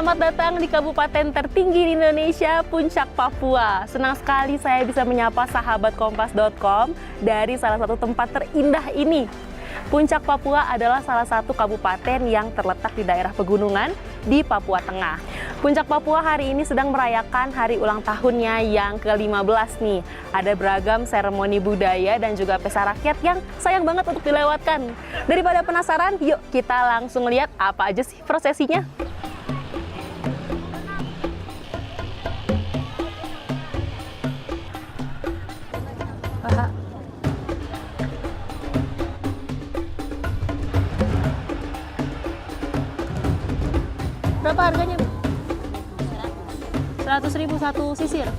Selamat datang di kabupaten tertinggi di Indonesia, Puncak, Papua. Senang sekali saya bisa menyapa sahabat Kompas.com dari salah satu tempat terindah ini. Puncak, Papua adalah salah satu kabupaten yang terletak di daerah pegunungan di Papua Tengah. Puncak, Papua hari ini sedang merayakan hari ulang tahunnya yang ke-15 nih. Ada beragam seremoni budaya dan juga pesta rakyat yang sayang banget untuk dilewatkan. Daripada penasaran, yuk kita langsung lihat apa aja sih prosesinya. Berapa harganya? 100.000 satu sisir.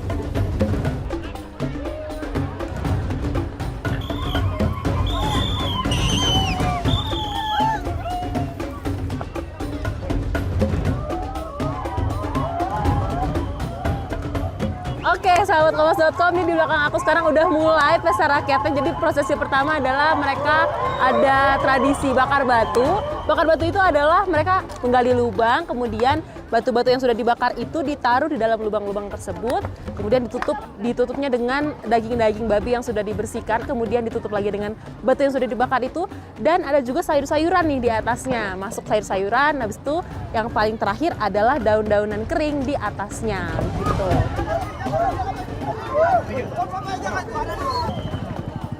Oke, sahabat Kompas.com, ini di belakang aku sekarang udah mulai pesta rakyatnya. Jadi prosesi pertama adalah mereka ada tradisi bakar batu. Bakar batu itu adalah mereka menggali lubang, kemudian batu-batu yang sudah dibakar itu ditaruh di dalam lubang-lubang tersebut, kemudian ditutupnya dengan daging-daging babi yang sudah dibersihkan, kemudian ditutup lagi dengan batu yang sudah dibakar itu, dan ada juga sayur-sayuran nih di atasnya. Masuk sayur-sayuran, habis itu yang paling terakhir adalah daun-daunan kering di atasnya gitu.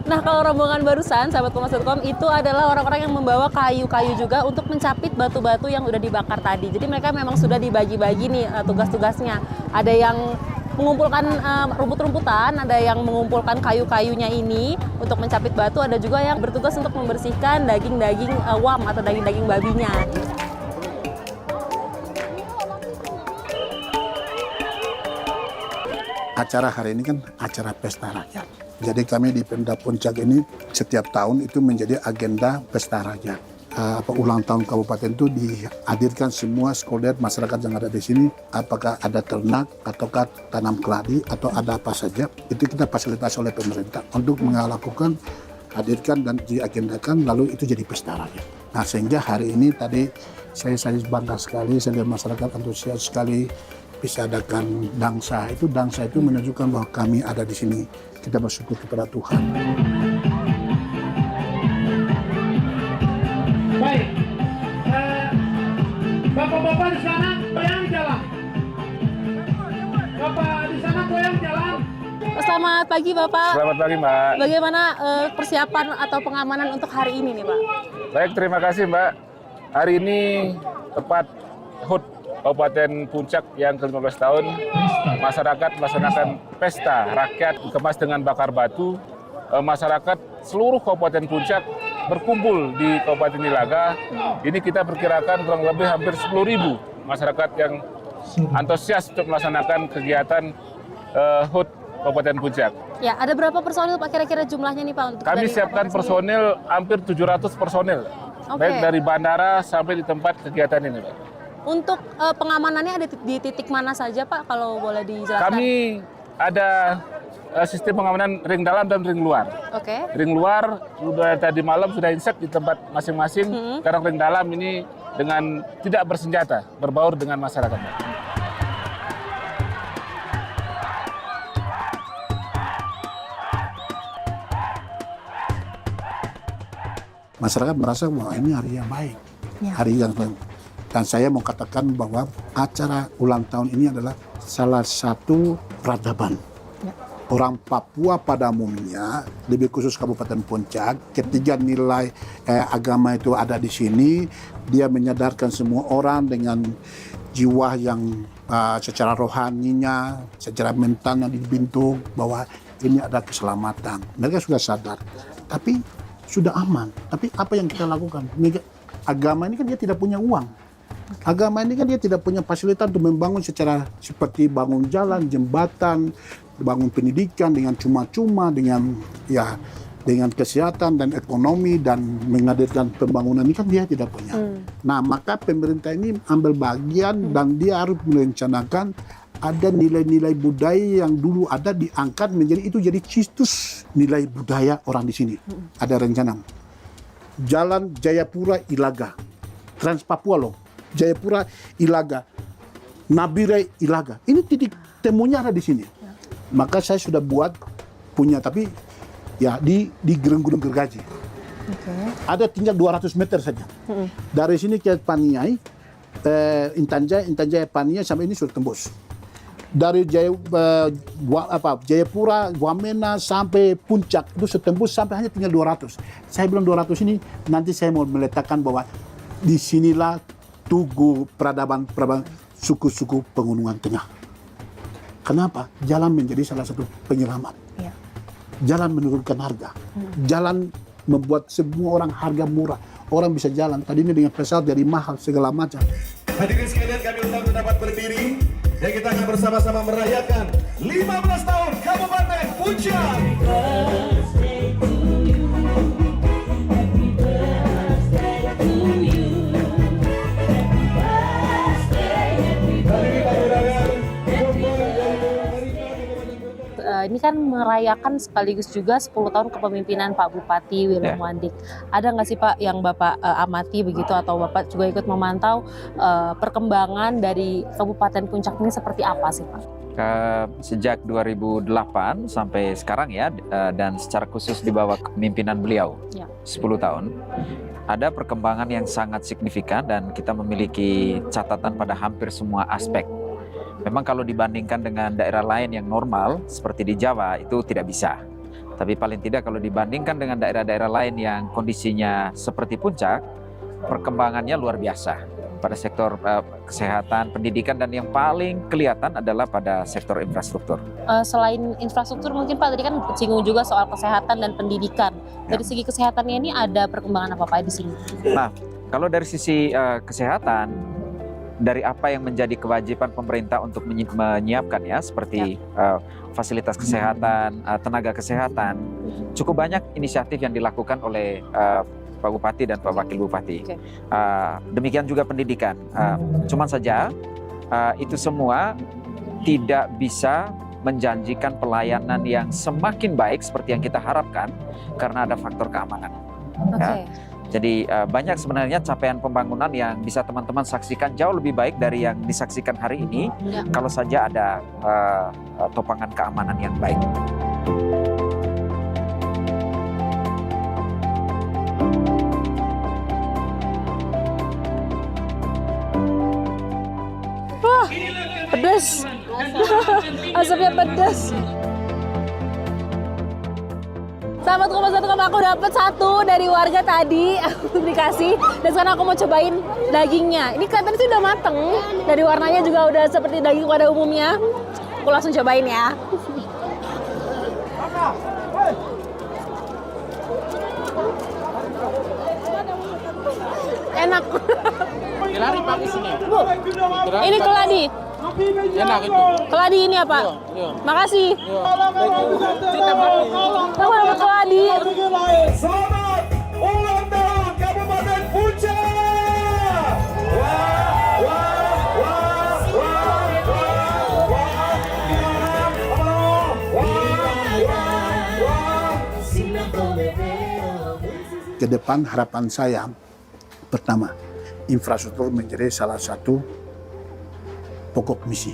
Nah, kalau rombongan barusan, sahabat Kompas.com, itu adalah orang-orang yang membawa kayu-kayu juga untuk mencapit batu-batu yang udah dibakar tadi. Jadi mereka memang sudah dibagi-bagi nih tugas-tugasnya. Ada yang mengumpulkan rumput-rumputan, ada yang mengumpulkan kayu-kayunya ini untuk mencapit batu, ada juga yang bertugas untuk membersihkan daging-daging wam atau daging-daging babinya. Acara hari ini kan acara pesta rakyat. Jadi kami di Pemda Puncak ini setiap tahun itu menjadi agenda pesta rakyat. Ulang tahun kabupaten itu dihadirkan semua stakeholder masyarakat yang ada di sini. Apakah ada ternak, ataukah tanam keladi, atau ada apa saja. Itu kita fasilitasi oleh pemerintah untuk melakukan, hadirkan dan diagendakan, lalu itu jadi pesta rakyat. Nah, sehingga hari ini tadi saya bangga sekali, saya lihat masyarakat antusias sekali bisa adakan dangsa. Dangsa itu menunjukkan bahwa kami ada di sini. Kita bersyukur kepada Tuhan. Baik, bapak-bapak di sana goyang jalan. Bapak di sana goyang jalan. Selamat pagi, Bapak. Selamat pagi, Mbak. Bagaimana persiapan atau pengamanan untuk hari ini nih, Pak? Baik, terima kasih, Mbak. Hari ini tepat HUT Kabupaten Puncak yang ke-15 tahun, masyarakat melaksanakan pesta rakyat dikemas dengan bakar batu. Masyarakat seluruh Kabupaten Puncak berkumpul di Kabupaten Nilaga. Ini kita perkirakan kurang lebih hampir 10.000 masyarakat yang antusias untuk melaksanakan kegiatan HUT Kabupaten Puncak. Ya, ada berapa personil Pak kira-kira jumlahnya nih Pak? Untuk Kami dari siapkan Kapolres personil hampir 700 personil, baik dari bandara sampai di tempat kegiatan ini, Pak. Untuk pengamanannya ada di titik mana saja Pak, kalau boleh dijelaskan? Kami ada sistem pengamanan ring dalam dan ring luar. Oke. Ring luar sudah tadi malam sudah inset di tempat masing-masing. Sekarang ring dalam ini dengan tidak bersenjata, berbaur dengan masyarakat. Masyarakat merasa bahwa ini hari yang baik, hari yang baik. Dan saya mau katakan bahwa acara ulang tahun ini adalah salah satu peradaban. Orang Papua pada umumnya, lebih khusus Kabupaten Puncak, ketika nilai agama itu ada di sini, dia menyadarkan semua orang dengan jiwa yang secara rohaninya, secara mentalnya dibentuk bahwa ini ada keselamatan. Mereka sudah sadar, tapi sudah aman. Tapi apa yang kita lakukan? Agama ini kan dia tidak punya uang. Agama ini kan dia tidak punya fasilitas untuk membangun secara seperti bangun jalan, jembatan, bangun pendidikan dengan cuma-cuma, dengan kesehatan dan ekonomi dan menghadirkan pembangunan ini kan dia tidak punya. Nah, maka pemerintah ini ambil bagian dan dia harus merencanakan ada nilai-nilai budaya yang dulu ada diangkat menjadi itu jadi situs nilai budaya orang di sini. Ada rencana. Jalan Jayapura Ilaga, Trans Papua loh. Jayapura Ilaga Nabire Ilaga. Ini titik temunya ada di sini. Maka saya sudah buat punya, tapi ya di Gunung Gergaji. Ada tinggal 200 meter saja. Dari sini ke Paniai, Intan Jaya Paniai sampai ini sudah tembus. Dari Jayapura, Wamena sampai Puncak itu sudah tembus sampai hanya tinggal 200. Saya bilang 200 ini nanti saya mau meletakkan bahwa disinilah tugu peradaban suku-suku Pegunungan Tengah. Kenapa? Jalan menjadi salah satu penyelamat. Ya. Jalan menurunkan harga. Jalan membuat semua orang harga murah. Orang bisa jalan. Tadi ini dengan pesawat dari mahal segala macam. Hadirin sekalian, kami undang dapat berdiri dan kita akan bersama-sama merayakan 15 tahun Kabupaten Puncak. Ini kan merayakan sekaligus juga 10 tahun kepemimpinan Pak Bupati William Wandik. Ada nggak sih Pak yang Bapak amati begitu atau Bapak juga ikut memantau perkembangan dari Kabupaten Puncak ini seperti apa sih Pak? Sejak 2008 sampai sekarang ya, dan secara khusus di bawah kepemimpinan beliau 10 tahun, ada perkembangan yang sangat signifikan dan kita memiliki catatan pada hampir semua aspek. Memang kalau dibandingkan dengan daerah lain yang normal seperti di Jawa itu tidak bisa. Tapi paling tidak kalau dibandingkan dengan daerah-daerah lain yang kondisinya seperti Puncak, perkembangannya luar biasa pada sektor kesehatan, pendidikan, dan yang paling kelihatan adalah pada sektor infrastruktur. Selain infrastruktur mungkin Pak tadi kan singgung juga soal kesehatan dan pendidikan. Dari segi kesehatannya ini ada perkembangan apa Pak di sini? Nah, kalau dari sisi kesehatan, dari apa yang menjadi kewajiban pemerintah untuk menyiapkan ya, seperti fasilitas kesehatan, tenaga kesehatan, cukup banyak inisiatif yang dilakukan oleh Pak Bupati dan Pak Wakil Bupati. Demikian juga pendidikan. Cuman saja itu semua tidak bisa menjanjikan pelayanan yang semakin baik seperti yang kita harapkan karena ada faktor keamanan. Ya. Jadi banyak sebenarnya capaian pembangunan yang bisa teman-teman saksikan jauh lebih baik dari yang disaksikan hari ini kalau saja ada topangan keamanan yang baik. Wah, pedas. Asapnya pedas. Sahabat Kompas Satu, aku dapat satu dari warga tadi, aku dikasih, dan sekarang aku mau cobain dagingnya. Ini kelihatannya sih udah mateng, dari warnanya juga udah seperti daging pada umumnya. Aku langsung cobain ya. Enak. Kelari pakai sini. Bu, ini keladi. Enak itu. Keladi ini apa? Iya. Makasih. Kita pakai. Aku dapat keladi. Selamat ulang tahun Kabupaten Puncak. Wah, wah, wah, wah, Ke depan harapan saya, pertama, infrastruktur menjadi salah satu pokok misi.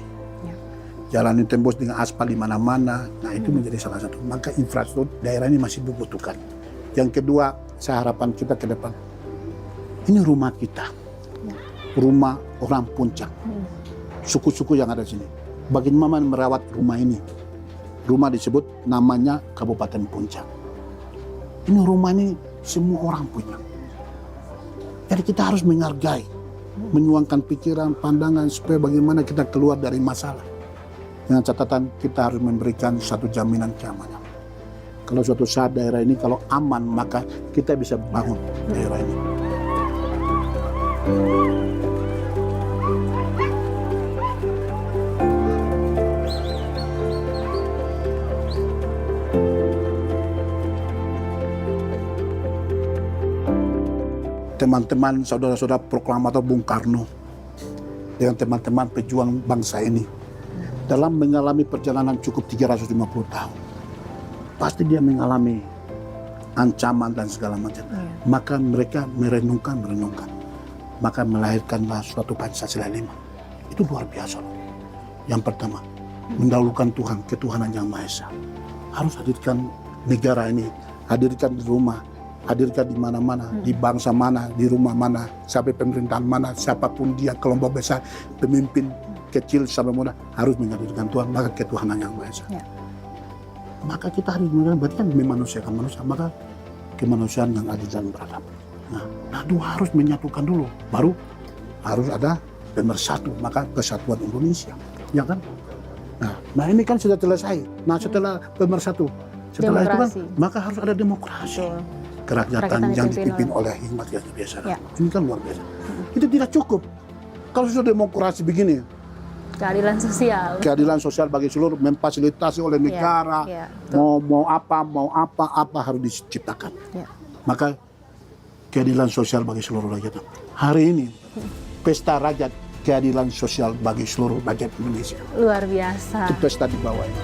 Jalan itu tembus dengan aspal di mana-mana, nah itu menjadi salah satu. Maka infrastruktur daerah ini masih dibutuhkan. Yang kedua, saya harapan kita ke depan, ini rumah kita, rumah orang Puncak, suku-suku yang ada di sini. Bagaimana merawat rumah ini? Rumah disebut namanya Kabupaten Puncak. Ini rumah ini semua orang punya. Jadi kita harus menghargai, menyuangkan pikiran, pandangan supaya bagaimana kita keluar dari masalah. Dengan catatan kita harus memberikan satu jaminan keamanan. Kalau suatu saat daerah ini kalau aman, maka kita bisa bangun daerah ini. Teman-teman, saudara-saudara proklamator Bung Karno dengan teman-teman pejuang bangsa ini dalam mengalami perjalanan cukup 350 tahun. Pasti dia mengalami ancaman dan segala macam. Maka mereka merenungkan. Maka melahirkanlah suatu Pancasila 5. Itu luar biasa loh. Yang pertama, mendahulukan Tuhan, ketuhanan yang Maha Esa. Harus hadirkan negara ini, hadirkan di rumah, hadirkan di mana-mana, di bangsa mana, di rumah mana, sampai pemerintahan mana, siapapun dia, kelompok besar, pemimpin kecil sampai muda, harus menghadirkan Tuhan, maka ketuhanan yang Maha Esa. Ya. Maka kita harus berarti kan memanusiakan manusia, maka kemanusiaan yang adil dan beradab. Nah, itu harus menyatukan dulu, baru harus ada pemersatu, maka kesatuan Indonesia, ya kan? Nah ini kan sudah selesai. Nah setelah pemersatu, setelah itu kan, maka harus ada demokrasi. Betul. Kerakyatan yang dipimpin oleh hikmat yang biasa. Ya. Ini kan luar biasa. Itu tidak cukup. Kalau sudah demokrasi begini, Keadilan sosial. keadilan sosial bagi seluruh, memfasilitasi oleh negara, Ya, betul. mau apa harus diciptakan. Ya. Maka keadilan sosial bagi seluruh rakyat. Hari ini pesta rakyat keadilan sosial bagi seluruh rakyat Indonesia. Luar biasa. Itu pesta di bawah ini.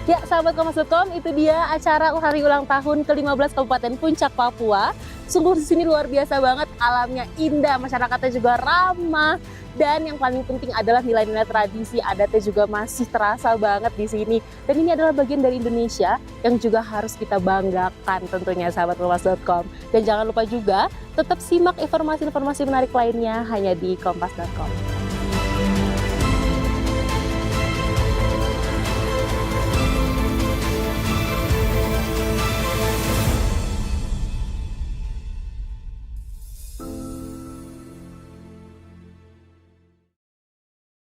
Ya, sahabat Kompas.com, itu dia acara hari ulang tahun ke-15 Kabupaten Puncak, Papua. Sungguh di sini luar biasa banget, alamnya indah, masyarakatnya juga ramah, dan yang paling penting adalah nilai-nilai tradisi adatnya juga masih terasa banget di sini. Dan ini adalah bagian dari Indonesia yang juga harus kita banggakan tentunya, sahabat Kompas.com. Dan jangan lupa juga tetap simak informasi-informasi menarik lainnya hanya di Kompas.com.